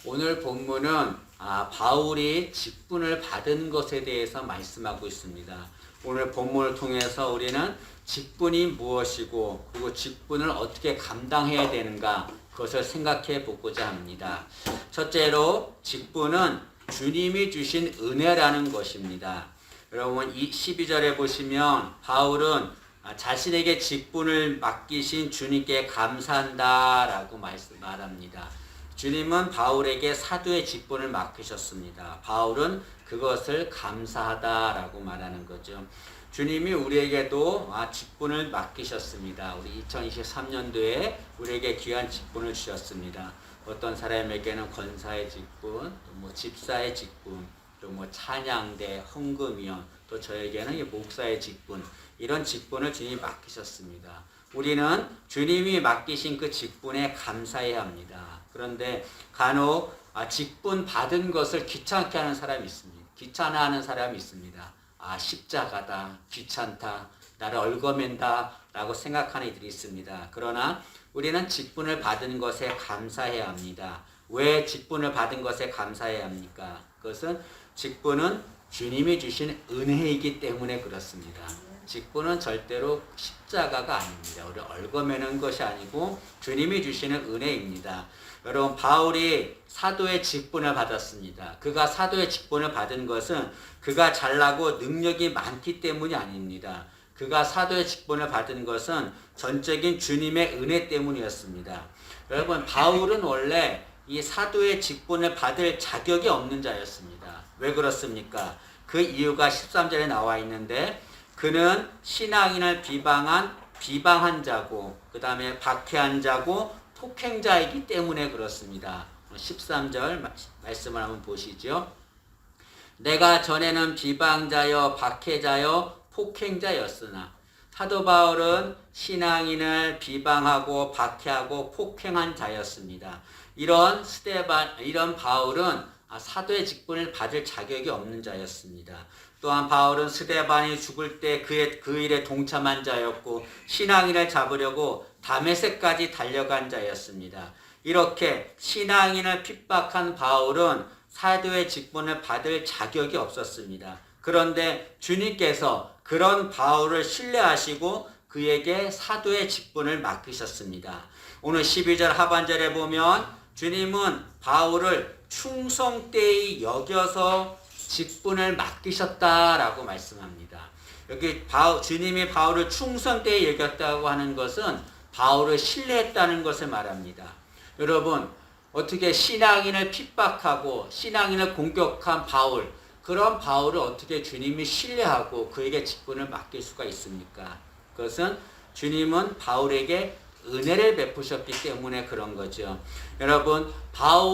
오늘 본문은 바울이 직분을 받은 것에 대해서 말씀하고 있습니다. 오늘 본문을 통해서 우리는 직분이 무엇이고 그리고 직분을 어떻게 감당해야 되는가 그것을 생각해 보고자 합니다. 첫째로 직분은 주님이 주신 은혜라는 것입니다. 여러분 이 12절에 보시면 바울은 자신에게 직분을 맡기신 주님께 감사한다라고 말합니다. 주님은 바울에게 사도의 직분을 맡기셨습니다. 바울은 그것을 감사하다라고 말하는 거죠. 주님이 우리에게도 직분을 맡기셨습니다. 우리 2023년도에 우리에게 귀한 직분을 주셨습니다. 어떤 사람에게는 권사의 직분, 또 집사의 직분, 또 찬양대, 헌금위원, 또 저에게는 목사의 직분, 이런 직분을 주님이 맡기셨습니다. 우리는 주님이 맡기신 그 직분에 감사해야 합니다. 그런데 간혹 직분 받은 것을 귀찮게 하는 사람이 있습니다. 귀찮아하는 사람이 있습니다. 십자가다, 귀찮다, 나를 얽어맨다 라고 생각하는 이들이 있습니다. 그러나 우리는 직분을 받은 것에 감사해야 합니다. 왜 직분을 받은 것에 감사해야 합니까? 그것은 직분은 주님이 주신 은혜이기 때문에 그렇습니다. 직분은 절대로 십자가가 아닙니다. 우리를 얽어매는 것이 아니고 주님이 주시는 은혜입니다. 여러분 바울이 사도의 직분을 받았습니다. 그가 사도의 직분을 받은 것은 그가 잘나고 능력이 많기 때문이 아닙니다. 그가 사도의 직분을 받은 것은 전적인 주님의 은혜 때문이었습니다. 여러분 바울은 원래 이 사도의 직분을 받을 자격이 없는 자였습니다. 왜 그렇습니까? 그 이유가 13절에 나와 있는데 그는 신앙인을 비방한 자고 그 다음에 박해한 자고 폭행자이기 때문에 그렇습니다. 13절 말씀을 한번 보시죠. 내가 전에는 비방자여 박해자여 폭행자였으나 사도 바울은 신앙인을 비방하고 박해하고 폭행한 자였습니다. 이런 바울은 사도의 직분을 받을 자격이 없는 자였습니다. 또한 바울은 스데반이 죽을 때 그 일에 동참한 자였고 신앙인을 잡으려고 다메섹까지 달려간 자였습니다. 이렇게 신앙인을 핍박한 바울은 사도의 직분을 받을 자격이 없었습니다. 그런데 주님께서 그런 바울을 신뢰하시고 그에게 사도의 직분을 맡기셨습니다. 오늘 12절 하반절에 보면 주님은 바울을 충성되이 여겨서 직분을 맡기셨다라고 말씀합니다. 여기 주님이 바울을 충성되이 여겼다고 하는 것은 바울을 신뢰했다는 것을 말합니다. 여러분 어떻게 신앙인을 핍박하고 신앙인을 공격한 바울, 그런 바울을 어떻게 주님이 신뢰하고 그에게 직분을 맡길 수가 있습니까? 그것은 주님은 바울에게 은혜를 베푸셨기 때문에 그런 거죠. 여러분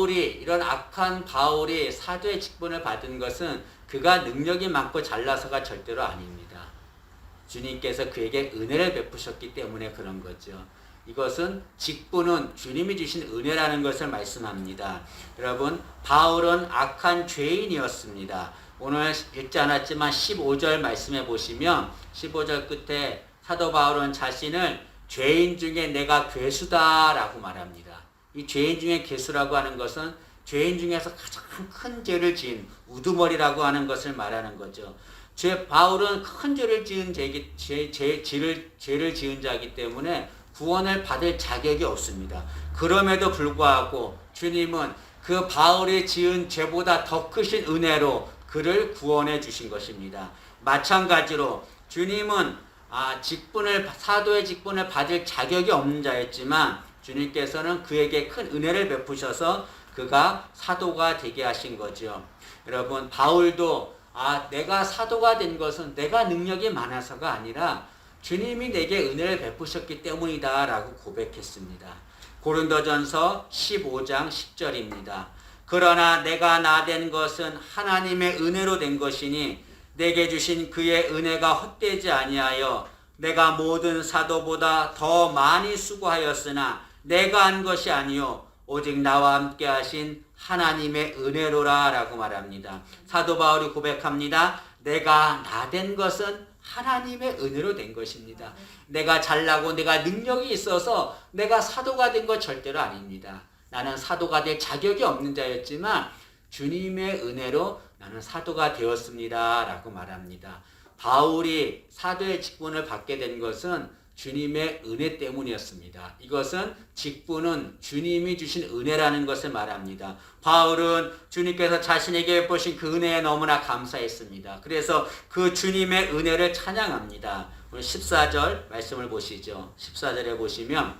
이런 악한 바울이 사도의 직분을 받은 것은 그가 능력이 많고 잘나서가 절대로 아닙니다. 주님께서 그에게 은혜를 베푸셨기 때문에 그런 거죠. 이것은 직분은 주님이 주신 은혜라는 것을 말씀합니다. 여러분 바울은 악한 죄인이었습니다. 오늘 읽지 않았지만 15절 말씀해 보시면 15절 끝에 사도 바울은 자신을 죄인 중에 내가 괴수다라고 말합니다. 이 죄인 중에 괴수라고 하는 것은 죄인 중에서 가장 큰 죄를 지은 우두머리라고 하는 것을 말하는 거죠. 바울은 큰 죄를 지은 죄를 지은 자이기 때문에 구원을 받을 자격이 없습니다. 그럼에도 불구하고 주님은 그 바울이 지은 죄보다 더 크신 은혜로 그를 구원해 주신 것입니다. 마찬가지로 주님은 사도의 직분을 받을 자격이 없는 자였지만 주님께서는 그에게 큰 은혜를 베푸셔서 그가 사도가 되게 하신 거죠. 여러분 바울도 내가 사도가 된 것은 내가 능력이 많아서가 아니라 주님이 내게 은혜를 베푸셨기 때문이다 라고 고백했습니다. 고린도전서 15장 10절입니다. 그러나 내가 나 된 것은 하나님의 은혜로 된 것이니 내게 주신 그의 은혜가 헛되지 아니하여 내가 모든 사도보다 더 많이 수고하였으나 내가 한 것이 아니요 오직 나와 함께 하신 하나님의 은혜로라 라고 말합니다. 사도 바울이 고백합니다. 내가 나 된 것은 하나님의 은혜로 된 것입니다. 내가 잘나고 내가 능력이 있어서 내가 사도가 된 것 절대로 아닙니다. 나는 사도가 될 자격이 없는 자였지만 주님의 은혜로 나는 사도가 되었습니다. 라고 말합니다. 바울이 사도의 직분을 받게 된 것은 주님의 은혜 때문이었습니다. 이것은 직분은 주님이 주신 은혜라는 것을 말합니다. 바울은 주님께서 자신에게 베푸신 그 은혜에 너무나 감사했습니다. 그래서 그 주님의 은혜를 찬양합니다. 오늘 14절 말씀을 보시죠. 14절에 보시면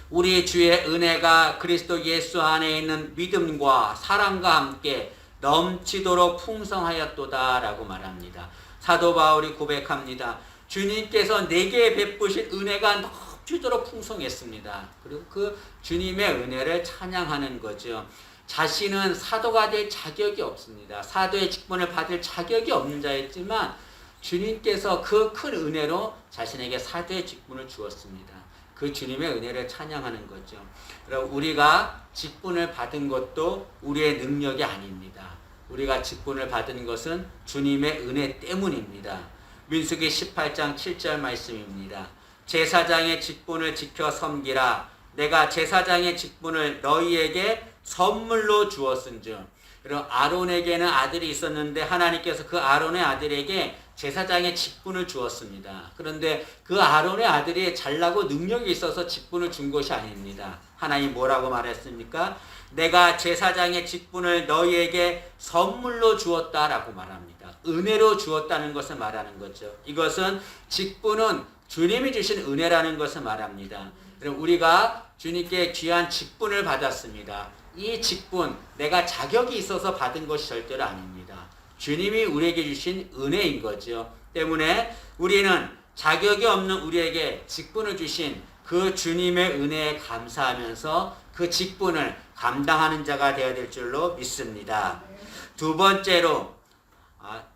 우리 주의 은혜가 그리스도 예수 안에 있는 믿음과 사랑과 함께 넘치도록 풍성하였도다 라고 말합니다. 사도 바울이 고백합니다. 주님께서 내게 베푸신 은혜가 넘치도록 풍성했습니다. 그리고 그 주님의 은혜를 찬양하는 거죠. 자신은 사도가 될 자격이 없습니다. 사도의 직분을 받을 자격이 없는 자였지만 주님께서 그 큰 은혜로 자신에게 사도의 직분을 주었습니다. 그 주님의 은혜를 찬양하는 거죠. 그럼 우리가 직분을 받은 것도 우리의 능력이 아닙니다. 우리가 직분을 받은 것은 주님의 은혜 때문입니다. 민수기 18장 7절 말씀입니다. 제사장의 직분을 지켜 섬기라. 내가 제사장의 직분을 너희에게 선물로 주었은즉. 그리고 아론에게는 아들이 있었는데 하나님께서 그 아론의 아들에게 제사장의 직분을 주었습니다. 그런데 그 아론의 아들이 잘나고 능력이 있어서 직분을 준 것이 아닙니다. 하나님 뭐라고 말했습니까? 내가 제사장의 직분을 너희에게 선물로 주었다라고 말합니다. 은혜로 주었다는 것을 말하는 거죠. 이것은 직분은 주님이 주신 은혜라는 것을 말합니다. 그럼 우리가 주님께 귀한 직분을 받았습니다. 이 직분, 내가 자격이 있어서 받은 것이 절대로 아닙니다. 주님이 우리에게 주신 은혜인 거죠. 때문에 우리는 자격이 없는 우리에게 직분을 주신 그 주님의 은혜에 감사하면서 그 직분을 감당하는 자가 되어야 될 줄로 믿습니다. 두 번째로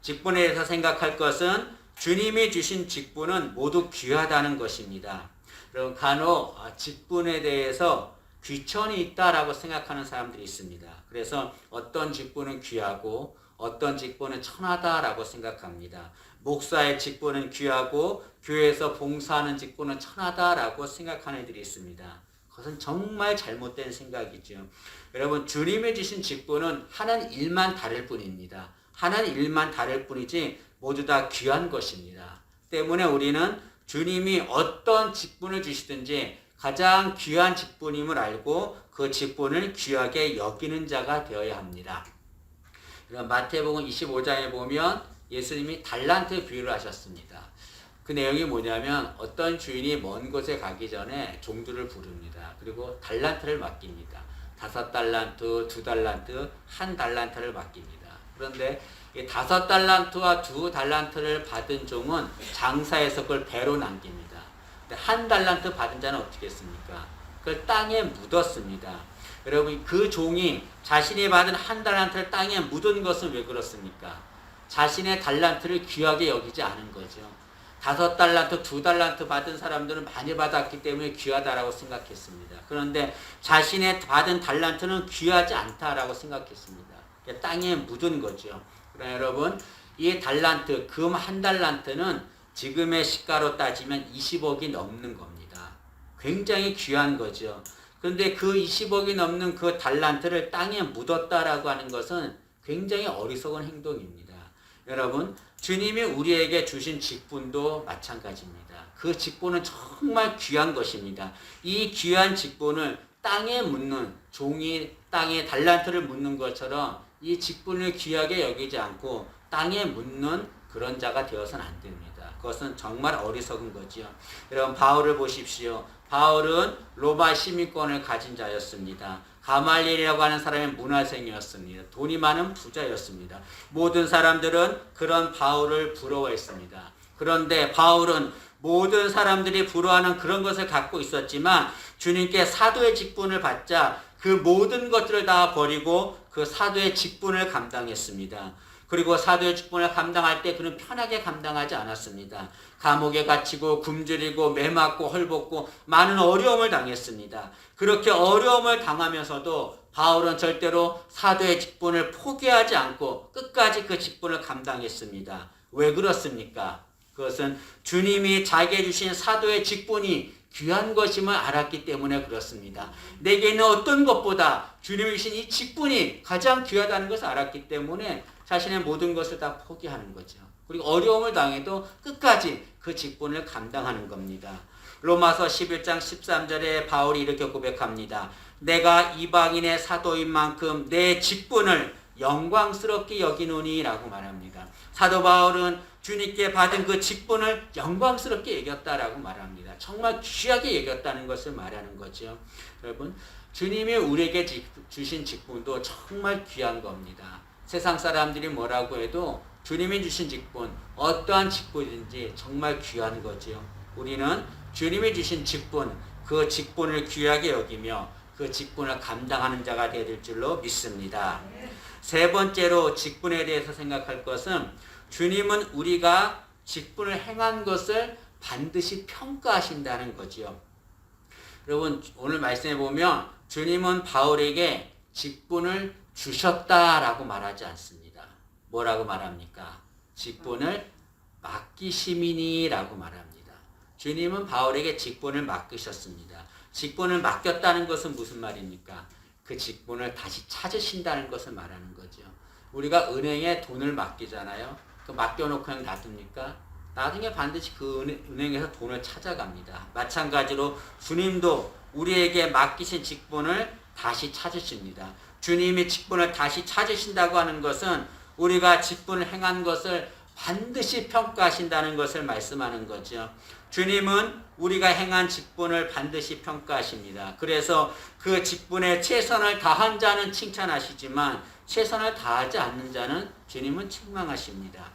직분에 대해서 생각할 것은 주님이 주신 직분은 모두 귀하다는 것입니다. 그럼 간혹 직분에 대해서 귀천이 있다라고 생각하는 사람들이 있습니다. 그래서 어떤 직분은 귀하고 어떤 직분은 천하다라고 생각합니다. 목사의 직분은 귀하고 교회에서 봉사하는 직분은 천하다라고 생각하는 이들이 있습니다. 그것은 정말 잘못된 생각이죠. 여러분, 주님이 주신 직분은 하는 일만 다를 뿐입니다. 하는 일만 다를 뿐이지 모두 다 귀한 것입니다. 때문에 우리는 주님이 어떤 직분을 주시든지 가장 귀한 직분임을 알고 그 직분을 귀하게 여기는 자가 되어야 합니다. 마태복음 25장에 보면 예수님이 달란트 비유를 하셨습니다. 그 내용이 뭐냐면 어떤 주인이 먼 곳에 가기 전에 종들을 부릅니다. 그리고 달란트를 맡깁니다. 5달란트, 2달란트, 1달란트를 맡깁니다. 그런데 이 5달란트와 2달란트를 받은 종은 장사해서 그걸 배로 남깁니다. 근데 1달란트 받은 자는 어떻게 했습니까? 그걸 땅에 묻었습니다. 여러분, 그 종이 자신이 받은 1달란트를 땅에 묻은 것은 왜 그렇습니까? 자신의 달란트를 귀하게 여기지 않은 거죠. 5달란트, 2달란트 받은 사람들은 많이 받았기 때문에 귀하다라고 생각했습니다. 그런데 자신의 받은 달란트는 귀하지 않다라고 생각했습니다. 땅에 묻은 거죠. 그러나 여러분, 이 달란트, 금 1달란트는 지금의 시가로 따지면 20억이 넘는 겁니다. 굉장히 귀한 거죠. 그런데 그 20억이 넘는 그 달란트를 땅에 묻었다라고 하는 것은 굉장히 어리석은 행동입니다. 여러분, 주님이 우리에게 주신 직분도 마찬가지입니다. 그 직분은 정말 귀한 것입니다. 이 귀한 직분을 땅에 묻는 종이 땅에 달란트를 묻는 것처럼 이 직분을 귀하게 여기지 않고 땅에 묻는 그런 자가 되어서는 안 됩니다. 그것은 정말 어리석은 거지요. 여러분, 바울을 보십시오. 바울은 로마 시민권을 가진 자였습니다. 가말리엘이라고 하는 사람의 문화생이었습니다. 돈이 많은 부자였습니다. 모든 사람들은 그런 바울을 부러워했습니다. 그런데 바울은 모든 사람들이 부러워하는 그런 것을 갖고 있었지만 주님께 사도의 직분을 받자 그 모든 것들을 다 버리고 그 사도의 직분을 감당했습니다. 그리고 사도의 직분을 감당할 때 그는 편하게 감당하지 않았습니다. 감옥에 갇히고 굶주리고 매맞고 헐벗고 많은 어려움을 당했습니다. 그렇게 어려움을 당하면서도 바울은 절대로 사도의 직분을 포기하지 않고 끝까지 그 직분을 감당했습니다. 왜 그렇습니까? 그것은 주님이 자기에게 주신 사도의 직분이 귀한 것임을 알았기 때문에 그렇습니다. 내게 있는 어떤 것보다 주님이 주신 이 직분이 가장 귀하다는 것을 알았기 때문에 자신의 모든 것을 다 포기하는 거죠. 그리고 어려움을 당해도 끝까지 그 직분을 감당하는 겁니다. 로마서 11장 13절에 바울이 이렇게 고백합니다. 내가 이방인의 사도인 만큼 내 직분을 영광스럽게 여기노니 라고 말합니다. 사도 바울은 주님께 받은 그 직분을 영광스럽게 여겼다라고 말합니다. 정말 귀하게 여겼다는 것을 말하는 거죠. 여러분, 주님이 우리에게 주신 직분도 정말 귀한 겁니다. 세상 사람들이 뭐라고 해도 주님이 주신 직분, 어떠한 직분인지 정말 귀한 거죠. 우리는 주님이 주신 직분, 그 직분을 귀하게 여기며 그 직분을 감당하는 자가 되어야 될 줄로 믿습니다. 세 번째로 직분에 대해서 생각할 것은 주님은 우리가 직분을 행한 것을 반드시 평가하신다는 거지요. 여러분, 오늘 말씀해 보면 주님은 바울에게 직분을 주셨다라고 말하지 않습니다. 뭐라고 말합니까? 직분을 맡기심이니라고 말합니다. 주님은 바울에게 직분을 맡기셨습니다. 직분을 맡겼다는 것은 무슨 말입니까? 그 직분을 다시 찾으신다는 것을 말하는 거죠. 우리가 은행에 돈을 맡기잖아요. 그 맡겨놓고 그냥 놔둡니까? 나중에 반드시 그 은행에서 돈을 찾아갑니다. 마찬가지로 주님도 우리에게 맡기신 직분을 다시 찾으십니다. 주님이 직분을 다시 찾으신다고 하는 것은 우리가 직분을 행한 것을 반드시 평가하신다는 것을 말씀하는 거죠. 주님은 우리가 행한 직분을 반드시 평가하십니다. 그래서 그 직분에 최선을 다한 자는 칭찬하시지만 최선을 다하지 않는 자는 주님은 책망하십니다.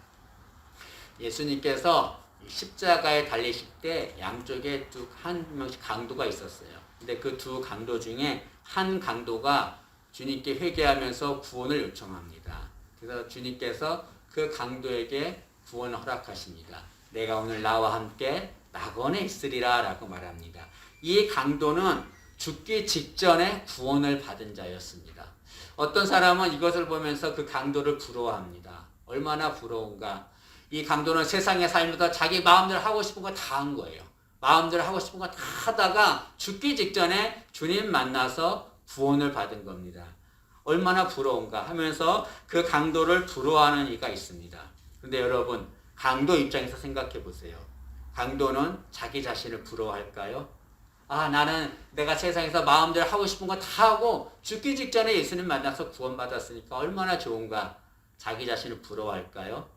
예수님께서 십자가에 달리실 때 양쪽에 한 명씩 강도가 있었어요. 근데 그 두 강도 중에 한 강도가 주님께 회개하면서 구원을 요청합니다. 그래서 주님께서 그 강도에게 구원을 허락하십니다. 내가 오늘 나와 함께 낙원에 있으리라 라고 말합니다. 이 강도는 죽기 직전에 구원을 받은 자였습니다. 어떤 사람은 이것을 보면서 그 강도를 부러워합니다. 얼마나 부러운가. 이 강도는 세상에 살면서 자기 마음대로 하고 싶은 거 다 한 거예요. 마음대로 하고 싶은 거 다 하다가 죽기 직전에 주님 만나서 구원을 받은 겁니다. 얼마나 부러운가 하면서 그 강도를 부러워하는 이가 있습니다. 그런데 여러분, 강도 입장에서 생각해 보세요. 강도는 자기 자신을 부러워할까요? 나는 내가 세상에서 마음대로 하고 싶은 거 다 하고 죽기 직전에 예수님 만나서 구원받았으니까 얼마나 좋은가. 자기 자신을 부러워할까요?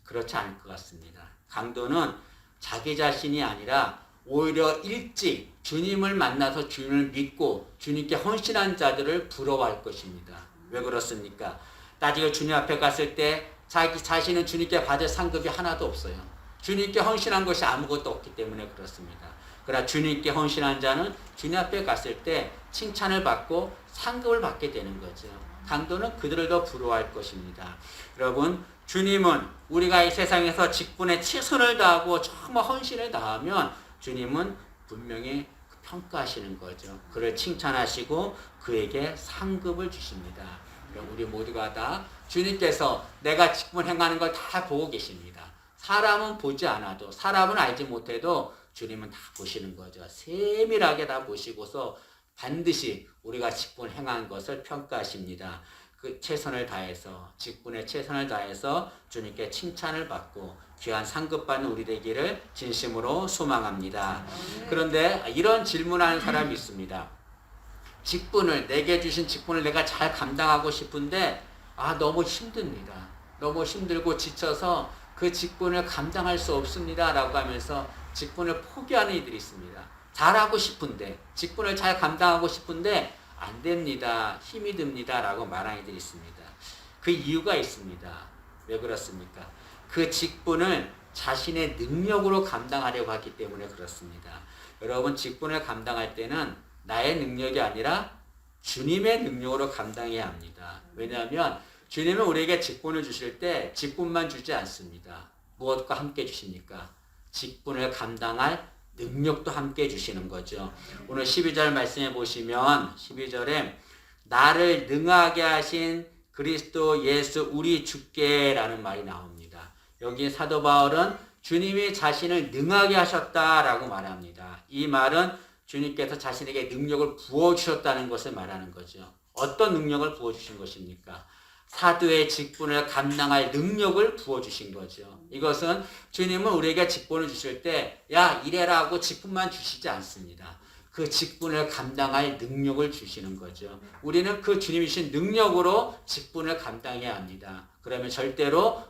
그렇지 않을 것 같습니다. 강도는 자기 자신이 아니라 오히려 일찍 주님을 만나서 주님을 믿고 주님께 헌신한 자들을 부러워할 것입니다. 왜 그렇습니까? 나중에 주님 앞에 갔을 때 자기 자신은 주님께 받을 상급이 하나도 없어요. 주님께 헌신한 것이 아무것도 없기 때문에 그렇습니다. 그러나 주님께 헌신한 자는 주님 앞에 갔을 때 칭찬을 받고 상급을 받게 되는 거죠. 강도는 그들을 더 부러워할 것입니다. 여러분, 주님은 우리가 이 세상에서 직분에 최선을 다하고 정말 헌신을 다하면 주님은 분명히 평가하시는 거죠. 그를 칭찬하시고 그에게 상급을 주십니다. 우리 모두가 다 주님께서 내가 직분 행하는 걸 다 보고 계십니다. 사람은 보지 않아도, 사람은 알지 못해도 주님은 다 보시는 거죠. 세밀하게 다 보시고서 반드시 우리가 직분 행한 것을 평가하십니다. 그 최선을 다해서, 직분에 최선을 다해서 주님께 칭찬을 받고 귀한 상급 받는 우리 되기를 진심으로 소망합니다. 그런데 이런 질문하는 사람이 있습니다. 직분을, 내게 주신 직분을 내가 잘 감당하고 싶은데 너무 힘듭니다. 너무 힘들고 지쳐서 그 직분을 감당할 수 없습니다 라고 하면서 직분을 포기하는 이들이 있습니다. 잘하고 싶은데, 직분을 잘 감당하고 싶은데 안 됩니다. 힘이 듭니다. 라고 말하는 이들이 있습니다. 그 이유가 있습니다. 왜 그렇습니까? 그 직분을 자신의 능력으로 감당하려고 하기 때문에 그렇습니다. 여러분, 직분을 감당할 때는 나의 능력이 아니라 주님의 능력으로 감당해야 합니다. 왜냐하면 주님은 우리에게 직분을 주실 때 직분만 주지 않습니다. 무엇과 함께 주십니까? 직분을 감당할 능력도 함께 주시는 거죠. 오늘 12절 말씀해 보시면 12절에 나를 능하게 하신 그리스도 예수 우리 주께라는 말이 나옵니다. 여기 사도 바울은 주님이 자신을 능하게 하셨다라고 말합니다. 이 말은 주님께서 자신에게 능력을 부어주셨다는 것을 말하는 거죠. 어떤 능력을 부어주신 것입니까? 사도의 직분을 감당할 능력을 부어주신 거죠. 이것은 주님은 우리에게 직분을 주실 때, 야, 이래라고 직분만 주시지 않습니다. 그 직분을 감당할 능력을 주시는 거죠. 우리는 그 주님이 주신 능력으로 직분을 감당해야 합니다. 그러면 절대로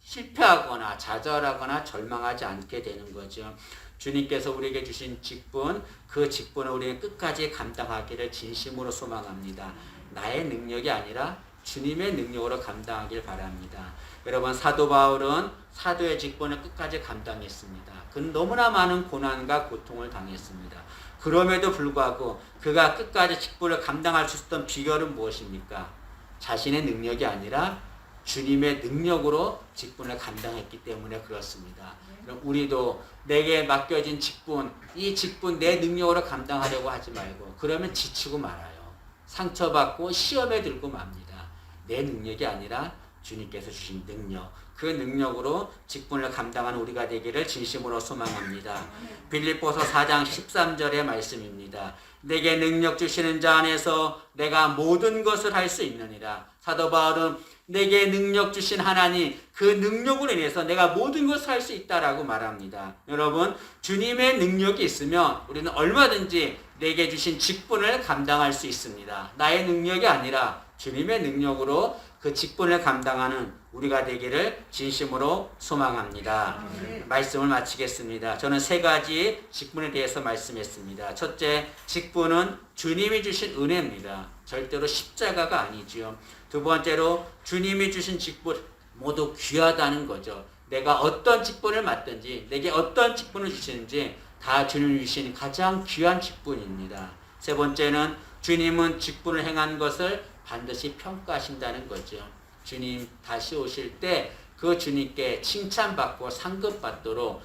실패하거나 좌절하거나 절망하지 않게 되는 거죠. 주님께서 우리에게 주신 직분, 그 직분을 우리는 끝까지 감당하기를 진심으로 소망합니다. 나의 능력이 아니라 주님의 능력으로 감당하길 바랍니다. 여러분, 사도 바울은 사도의 직분을 끝까지 감당했습니다. 그는 너무나 많은 고난과 고통을 당했습니다. 그럼에도 불구하고 그가 끝까지 직분을 감당할 수 있었던 비결은 무엇입니까? 자신의 능력이 아니라 주님의 능력으로 직분을 감당했기 때문에 그렇습니다. 그럼 우리도 내게 맡겨진 직분, 이 직분 내 능력으로 감당하려고 하지 말고 그러면 지치고 말아요. 상처받고 시험에 들고 맙니다. 내 능력이 아니라 주님께서 주신 능력, 그 능력으로 직분을 감당하는 우리가 되기를 진심으로 소망합니다. 빌립보서 4장 13절의 말씀입니다. 내게 능력 주시는 자 안에서 내가 모든 것을 할 수 있느니라. 사도 바울은 내게 능력 주신 하나님, 그 능력으로 인해서 내가 모든 것을 할 수 있다라고 말합니다. 여러분, 주님의 능력이 있으면 우리는 얼마든지 내게 주신 직분을 감당할 수 있습니다. 나의 능력이 아니라 주님의 능력으로 그 직분을 감당하는 우리가 되기를 진심으로 소망합니다. 말씀을 마치겠습니다. 저는 3가지 직분에 대해서 말씀했습니다. 첫째, 직분은 주님이 주신 은혜입니다. 절대로 십자가가 아니지요. 두 번째로, 주님이 주신 직분 모두 귀하다는 거죠. 내가 어떤 직분을 맡든지 내게 어떤 직분을 주시는지 다 주님이 주신 가장 귀한 직분입니다. 세 번째는, 주님은 직분을 행한 것을 반드시 평가하신다는 거죠. 주님 다시 오실 때 그 주님께 칭찬받고 상급받도록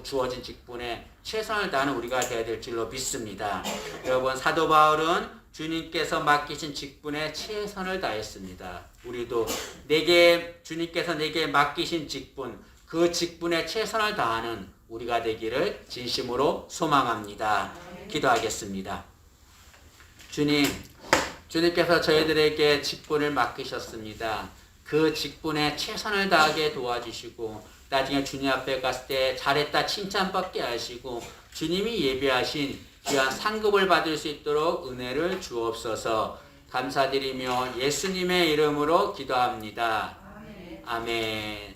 주어진 직분에 최선을 다하는 우리가 되어야 될 줄로 믿습니다. 여러분, 사도 바울은 주님께서 맡기신 직분에 최선을 다했습니다. 우리도 주님께서 내게 맡기신 직분, 그 직분에 최선을 다하는 우리가 되기를 진심으로 소망합니다. 기도하겠습니다. 주님께서 저희들에게 직분을 맡기셨습니다. 그 직분에 최선을 다하게 도와주시고 나중에 주님 앞에 갔을 때 잘했다 칭찬받게 하시고 주님이 예비하신 귀한 상급을 받을 수 있도록 은혜를 주옵소서. 감사드리며 예수님의 이름으로 기도합니다. 아멘.